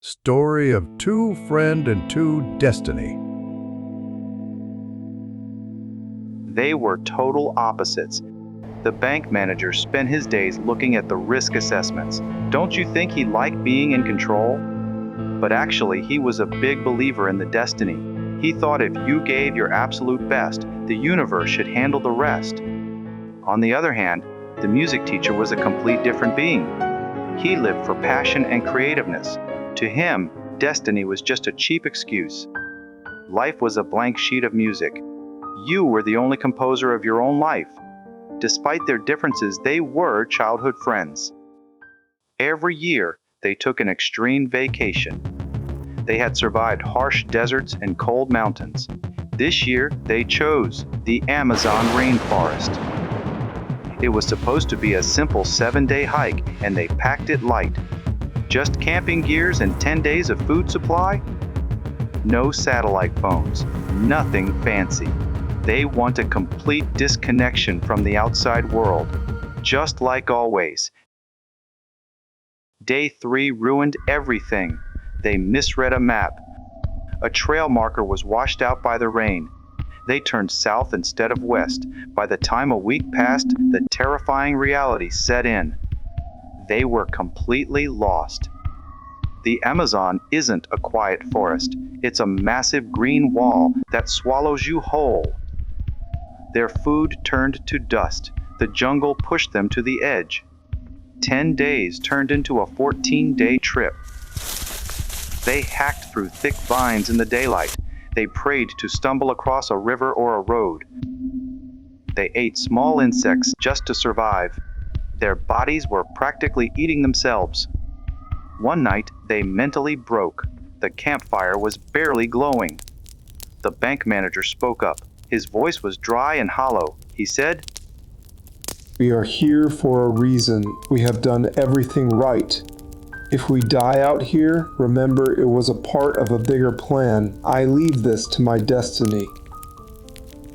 Story of Two Friend and Two Destiny. They were total opposites. The bank manager spent his days looking at the risk assessments. Don't you think he liked being in control? But actually, he was a big believer in the destiny. He thought if you gave your absolute best, the universe should handle the rest. On the other hand, the music teacher was a complete different being. He lived for passion and creativeness. To him, destiny was just a cheap excuse. Life was a blank sheet of music. You were the only composer of your own life. Despite their differences, they were childhood friends. Every year, they took an extreme vacation. They had survived harsh deserts and cold mountains. This year, they chose the Amazon rainforest. It was supposed to be a simple 7-day hike, and they packed it light. Just camping gears and 10 days of food supply? No satellite phones, nothing fancy. They want a complete disconnection from the outside world, just like always. Day 3 ruined everything. They misread a map. A trail marker was washed out by the rain. They turned south instead of west. By the time a week passed, the terrifying reality set in. They were completely lost. The Amazon isn't a quiet forest. It's a massive green wall that swallows you whole. Their food turned to dust. The jungle pushed them to the edge. 10 days turned into a 14-day trip. They hacked through thick vines in the daylight. They prayed to stumble across a river or a road. They ate small insects just to survive. Their bodies were practically eating themselves. One night, they mentally broke. The campfire was barely glowing. The bank manager spoke up. His voice was dry and hollow. He said, "We are here for a reason. We have done everything right. If we die out here, remember it was a part of a bigger plan. I leave this to my destiny."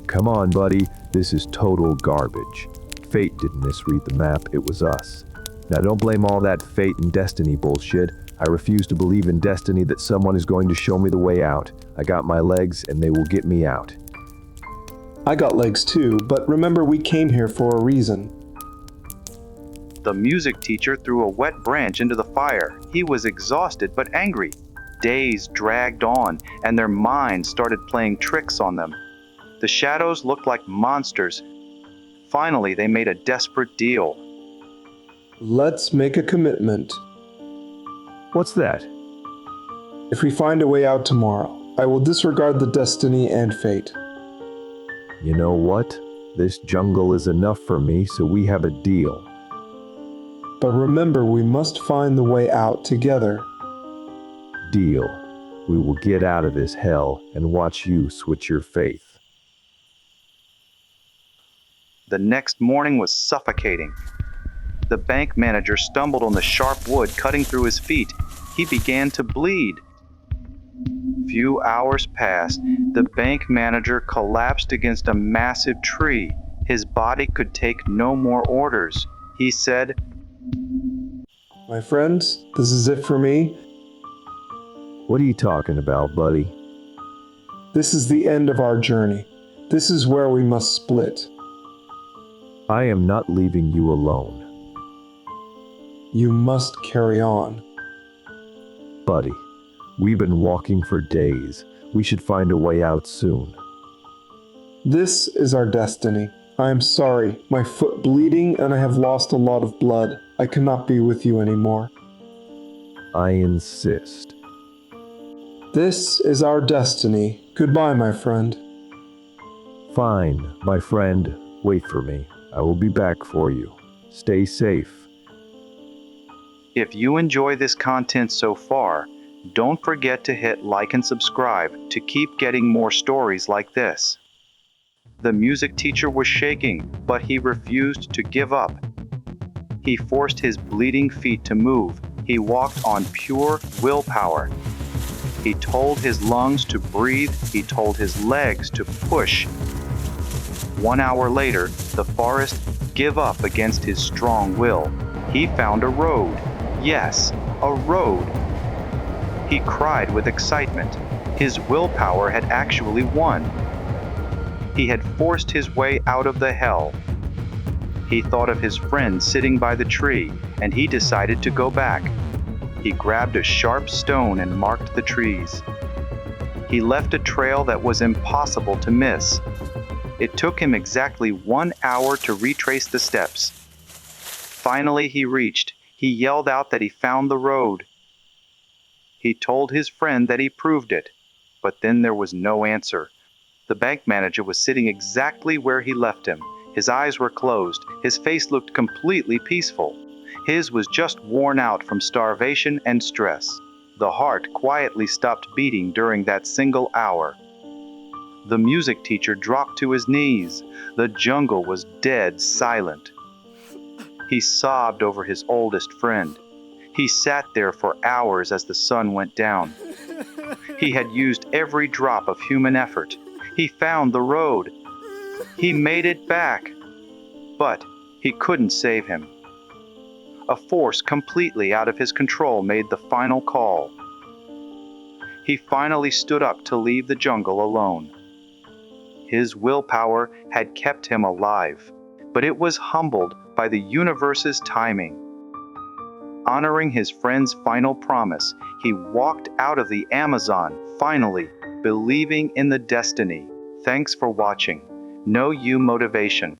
Come on, buddy. This is total garbage. Fate didn't misread the map, it was us. Now don't blame all that fate and destiny bullshit. I refuse to believe in destiny that someone is going to show me the way out. I got my legs and they will get me out. I got legs too, but remember we came here for a reason. The music teacher threw a wet branch into the fire. He was exhausted but angry. Days dragged on, and their minds started playing tricks on them. The shadows looked like monsters. Finally, they made a desperate deal. Let's make a commitment. What's that? If we find a way out tomorrow, I will disregard the destiny and fate. You know what? This jungle is enough for me, so we have a deal. But remember, we must find the way out together. Deal. We will get out of this hell and watch you switch your faith. The next morning was suffocating. The bank manager stumbled on the sharp wood cutting through his feet. He began to bleed. Few hours passed. The bank manager collapsed against a massive tree. His body could take no more orders. He said, My friends, this is it for me. What are you talking about, buddy? This is the end of our journey. This is where we must split. I am not leaving you alone. You must carry on. Buddy, we've been walking for days. We should find a way out soon. This is our destiny. I am sorry, my foot bleeding and I have lost a lot of blood. I cannot be with you anymore. I insist. This is our destiny. Goodbye, my friend. Fine, my friend. Wait for me. I will be back for you. Stay safe. If you enjoy this content so far, don't forget to hit like and subscribe to keep getting more stories like this. The music teacher was shaking, but he refused to give up. He forced his bleeding feet to move. He walked on pure willpower. He told his lungs to breathe. He told his legs to push. 1 hour later, the forest gave up against his strong will. He found a road. Yes, a road. He cried with excitement. His willpower had actually won. He had forced his way out of the hell. He thought of his friend sitting by the tree, and he decided to go back. He grabbed a sharp stone and marked the trees. He left a trail that was impossible to miss. It took him exactly 1 hour to retrace the steps. Finally, he reached. He yelled out that he found the road. He told his friend that he proved it, but then there was no answer. The bank manager was sitting exactly where he left him. His eyes were closed. His face looked completely peaceful. His was just worn out from starvation and stress. The heart quietly stopped beating during that single hour. The music teacher dropped to his knees. The jungle was dead silent. He sobbed over his oldest friend. He sat there for hours as the sun went down. He had used every drop of human effort. He found the road. He made it back. But he couldn't save him. A force completely out of his control made the final call. He finally stood up to leave the jungle alone. His willpower had kept him alive, but it was humbled by the universe's timing. Honoring his friend's final promise, he walked out of the Amazon, finally, believing in the destiny. Thanks for watching. Know You Motivation.